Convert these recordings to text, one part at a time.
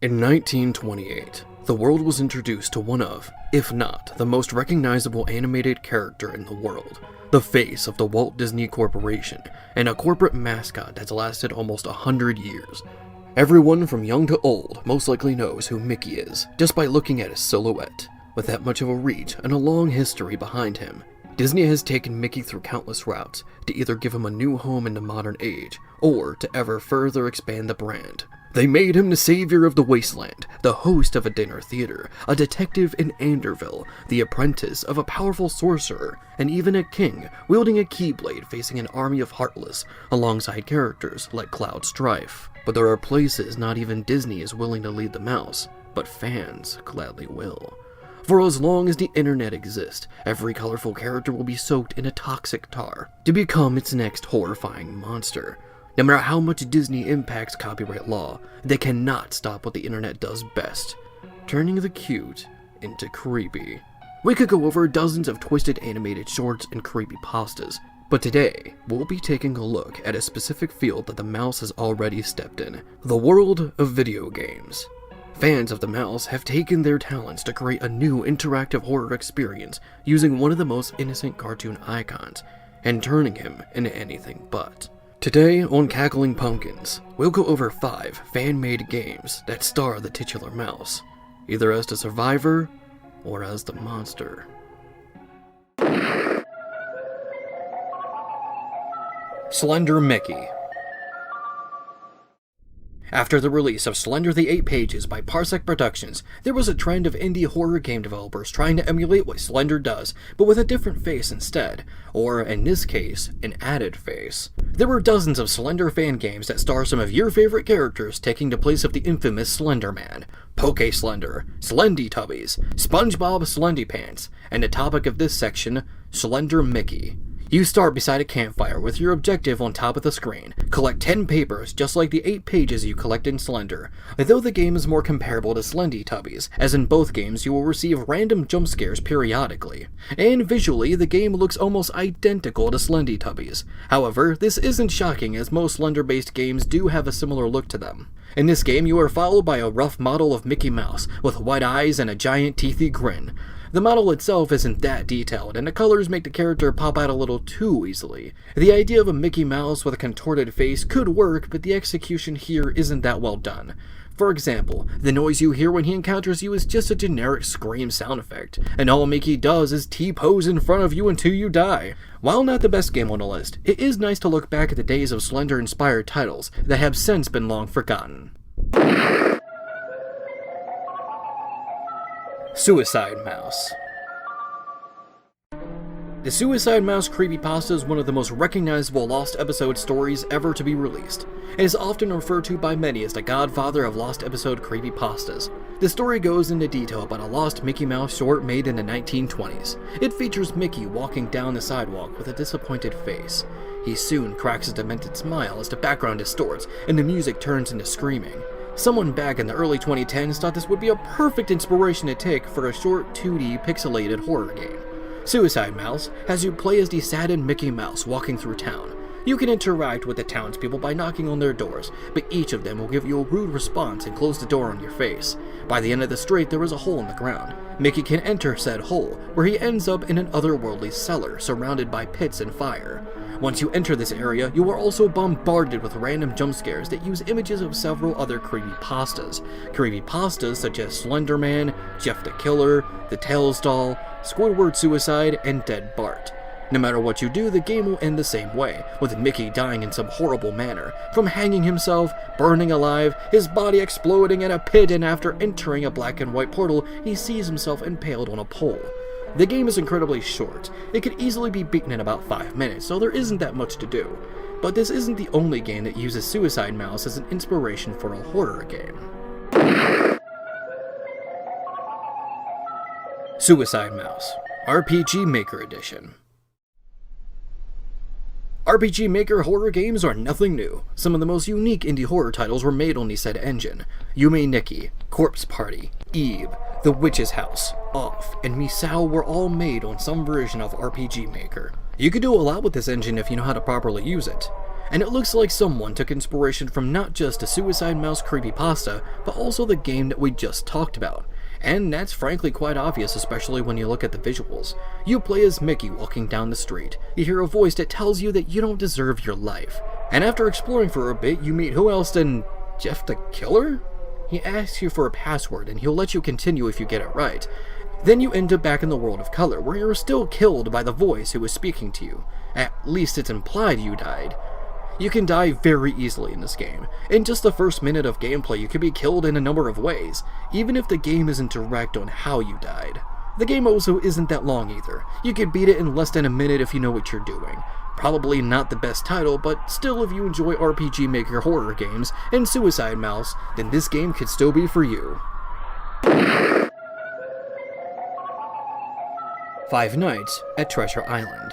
In 1928, the world was introduced to one of, if not the most recognizable animated character in the world, the face of the Walt Disney Corporation, and a corporate mascot that's lasted almost 100 years. Everyone from young to old most likely knows who Mickey is, just by looking at his silhouette. With that much of a reach and a long history behind him, Disney has taken Mickey through countless routes to either give him a new home in the modern age, or to ever further expand the brand. They made him the savior of the wasteland, the host of a dinner theater, a detective in Anderville, the apprentice of a powerful sorcerer, and even a king wielding a keyblade facing an army of heartless, alongside characters like Cloud Strife. But there are places not even Disney is willing to lead the mouse, but fans gladly will. For as long as the internet exists, every colorful character will be soaked in a toxic tar to become its next horrifying monster. No matter how much Disney impacts copyright law, they cannot stop what the internet does best, turning the cute into creepy. We could go over dozens of twisted animated shorts and creepypastas, but today we'll be taking a look at a specific field that the mouse has already stepped in, the world of video games. Fans of the mouse have taken their talents to create a new interactive horror experience using one of the most innocent cartoon icons and turning him into anything but. Today on Cackling Pumpkins, we'll go over 5 fan-made games that star the titular mouse, either as the survivor or as the monster. Slendermickey. After the release of Slender the 8 Pages by Parsec Productions, there was a trend of indie horror game developers trying to emulate what Slender does, but with a different face instead, or in this case, an added face. There were dozens of Slender fan games that star some of your favorite characters taking the place of the infamous Slender Man, Poke Slender, Slendy Tubbies, SpongeBob Slendy Pants, and the topic of this section, Slendermickey. You start beside a campfire with your objective on top of the screen. Collect 10 papers, just like the 8 pages you collect in Slender, though the game is more comparable to Slendy Tubbies, as in both games you will receive random jump scares periodically. And visually, the game looks almost identical to Slendy Tubbies. However, this isn't shocking as most Slender-based games do have a similar look to them. In this game, you are followed by a rough model of Mickey Mouse, with white eyes and a giant teethy grin. The model itself isn't that detailed, and the colors make the character pop out a little too easily. The idea of a Mickey Mouse with a contorted face could work, but the execution here isn't that well done. For example, the noise you hear when he encounters you is just a generic scream sound effect, and all Mickey does is T-pose in front of you until you die. While not the best game on the list, it is nice to look back at the days of Slender-inspired titles that have since been long forgotten. Suicide Mouse. The Suicide Mouse creepypasta is one of the most recognizable lost episode stories ever to be released. It is often referred to by many as the godfather of lost episode creepypastas. The story goes into detail about a lost Mickey Mouse short made in the 1920s. It features Mickey walking down the sidewalk with a disappointed face. He soon cracks a demented smile as the background distorts and the music turns into screaming. Someone back in the early 2010s thought this would be a perfect inspiration to take for a short 2D pixelated horror game. Suicide Mouse has you play as the saddened Mickey Mouse walking through town. You can interact with the townspeople by knocking on their doors, but each of them will give you a rude response and close the door on your face. By the end of the street, there is a hole in the ground. Mickey can enter said hole, where he ends up in an otherworldly cellar surrounded by pits and fire. Once you enter this area, you are also bombarded with random jump scares that use images of several other creepypastas. Creepypastas such as Slender Man, Jeff the Killer, The Tails Doll, Squidward Suicide, and Dead Bart. No matter what you do, the game will end the same way, with Mickey dying in some horrible manner, from hanging himself, burning alive, his body exploding in a pit, and after entering a black and white portal, he sees himself impaled on a pole. The game is incredibly short. It could easily be beaten in about 5 minutes, so there isn't that much to do. But this isn't the only game that uses Suicide Mouse as an inspiration for a horror game. Suicide Mouse, RPG Maker Edition. RPG Maker horror games are nothing new. Some of the most unique indie horror titles were made on the said engine. Yume Nikki, Corpse Party, Eve, The Witch's House, Off, and Misao were all made on some version of RPG Maker. You could do a lot with this engine if you know how to properly use it. and it looks like someone took inspiration from not just a Suicide Mouse creepypasta, but also the game that we just talked about. And that's frankly quite obvious, especially when you look at the visuals. You play as Mickey walking down the street. You hear a voice that tells you that you don't deserve your life. And after exploring for a bit, you meet who else than Jeff the Killer? He asks you for a password and he'll let you continue if you get it right. Then you end up back in the world of color, where you're still killed by the voice who was speaking to you. At least it's implied you died. You can die very easily in this game. In just the first minute of gameplay, you can be killed in a number of ways, even if the game isn't direct on how you died. The game also isn't that long either. You can beat it in less than a minute if you know what you're doing. Probably not the best title, but still, if you enjoy RPG Maker horror games and Suicide Mouse, then this game could still be for you. Five Nights at Treasure Island.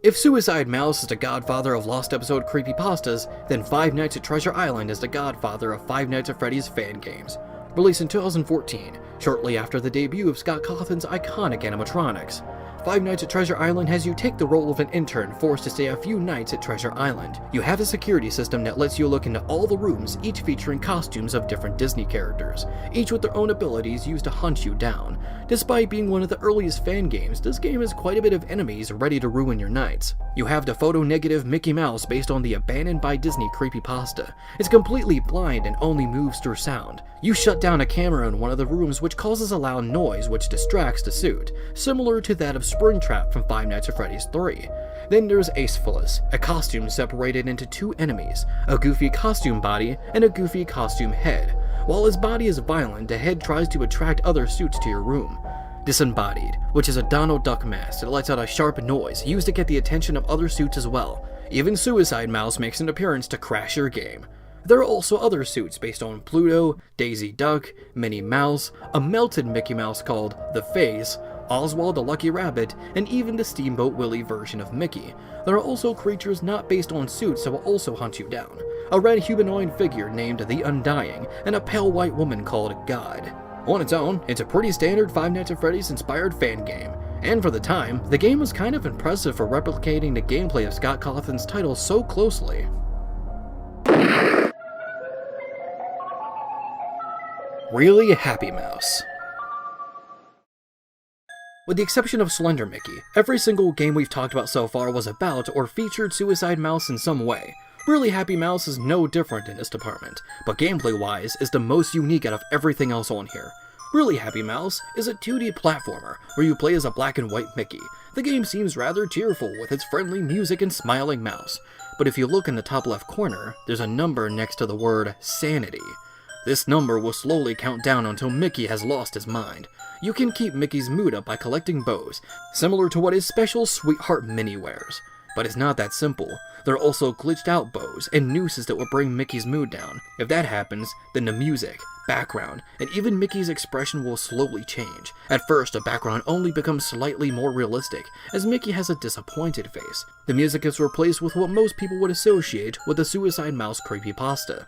If Suicide Mouse is the godfather of lost episode creepypastas, then Five Nights at Treasure Island is the godfather of Five Nights at Freddy's fan games. Released in 2014, shortly after the debut of Scott Cawthon's iconic animatronics. Five Nights at Treasure Island has you take the role of an intern forced to stay a few nights at Treasure Island. You have a security system that lets you look into all the rooms, each featuring costumes of different Disney characters, each with their own abilities used to hunt you down. Despite being one of the earliest fan games, this game has quite a bit of enemies ready to ruin your nights. You have the photo-negative Mickey Mouse based on the Abandoned by Disney creepypasta. It's completely blind and only moves through sound. You shut down a camera in one of the rooms which causes a loud noise which distracts the suit, similar to that of Springtrap from Five Nights at Freddy's 3. Then there's Acephalus, a costume separated into two enemies, a goofy costume body and a goofy costume head. While his body is violent, the head tries to attract other suits to your room. Disembodied, which is a Donald Duck mask that lets out a sharp noise used to get the attention of other suits as well. Even Suicide Mouse makes an appearance to crash your game. There are also other suits based on Pluto, Daisy Duck, Minnie Mouse, a melted Mickey Mouse called The Face, Oswald the Lucky Rabbit, and even the Steamboat Willie version of Mickey. There are also creatures not based on suits that will also hunt you down. A red humanoid figure named The Undying, and a pale white woman called God. On its own, it's a pretty standard Five Nights at Freddy's inspired fan game. And for the time, the game was kind of impressive for replicating the gameplay of Scott Cawthon's title so closely. Really Happy Mouse. With the exception of Slendermickey, every single game we've talked about so far was about or featured Suicide Mouse in some way. Really Happy Mouse is no different in this department, but gameplay-wise is the most unique out of everything else on here. Really Happy Mouse is a 2D platformer where you play as a black and white Mickey. The game seems rather cheerful with its friendly music and smiling mouse, but if you look in the top left corner, there's a number next to the word Sanity. This number will slowly count down until Mickey has lost his mind. You can keep Mickey's mood up by collecting bows, similar to what his special Sweetheart Mini wears. But it's not that simple. There are also glitched out bows and nooses that will bring Mickey's mood down. If that happens, then the music, background, and even Mickey's expression will slowly change. At first, the background only becomes slightly more realistic, as Mickey has a disappointed face. The music is replaced with what most people would associate with the Suicide Mouse creepypasta.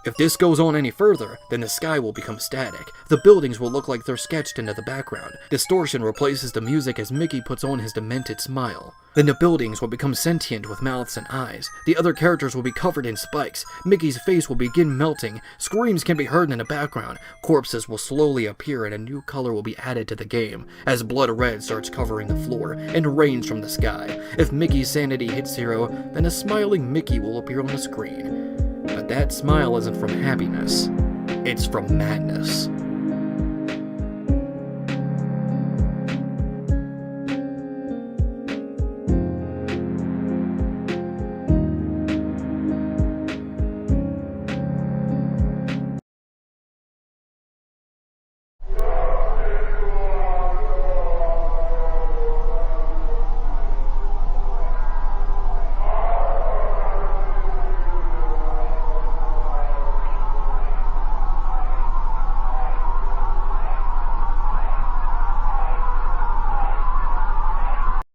If this goes on any further, then the sky will become static. The buildings will look like they're sketched into the background. Distortion replaces the music as Mickey puts on his demented smile. Then the buildings will become sentient with mouths and eyes. The other characters will be covered in spikes. Mickey's face will begin melting. Screams can be heard in the background. Corpses will slowly appear and a new color will be added to the game, as blood red starts covering the floor and rains from the sky. If Mickey's sanity hits 0, then a smiling Mickey will appear on the screen. But that smile isn't from happiness, it's from madness.